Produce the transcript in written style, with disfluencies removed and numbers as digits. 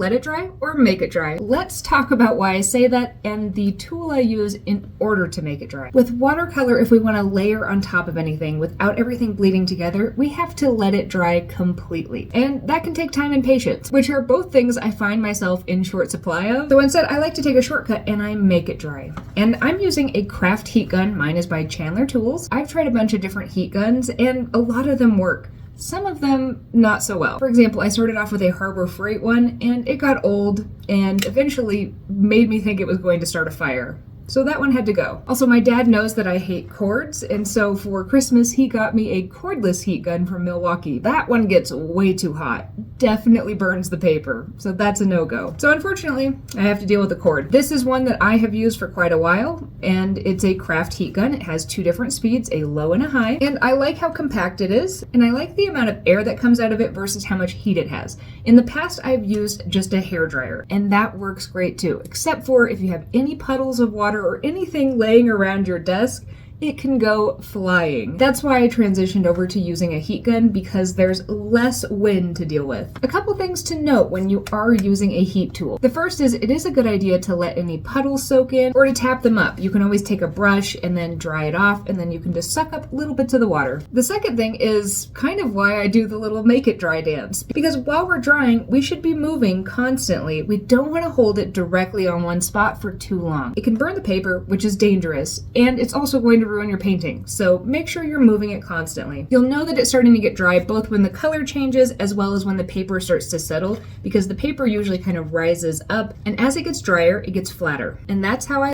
let it dry or make it dry. Let's talk about why I say that and the tool I use in order to make it dry. With watercolor, if we want to layer on top of anything without everything bleeding together, we have to let it dry completely. And that can take time and patience, which are both things I find myself in short supply of. So instead, I like to take a shortcut and I make it dry. And I'm using a craft heat gun. Mine is by Chandler Tools. I've tried a bunch of different heat guns and a lot of them work. Some of them not so well. For example, I started off with a Harbor Freight one and it got old and eventually made me think it was going to start a fire. So that one had to go. Also, my dad knows that I hate cords, and so for Christmas he got me a cordless heat gun from Milwaukee. That one gets way too hot. Definitely burns the paper, so that's a no-go. So unfortunately, I have to deal with the cord. This is one that I have used for quite a while, and it's a craft heat gun. It has two different speeds, a low and a high, and I like how compact it is, and I like the amount of air that comes out of it versus how much heat it has. In the past, I've used just a hairdryer, and that works great too, except for if you have any puddles of water or anything laying around your desk, it can go flying. That's why I transitioned over to using a heat gun, because there's less wind to deal with. A couple things to note when you are using a heat tool. The first is it is a good idea to let any puddles soak in or to tap them up. You can always take a brush and then dry it off, and then you can just suck up little bits of the water. The second thing is kind of why I do the little make it dry dance, because while we're drying, we should be moving constantly. We don't want to hold it directly on one spot for too long. It can burn the paper, which is dangerous, and it's also going to ruin your painting, so make sure you're moving it constantly. You'll know that it's starting to get dry both when the color changes as well as when the paper starts to settle, because the paper usually kind of rises up, and as it gets drier, it gets flatter. And that's how I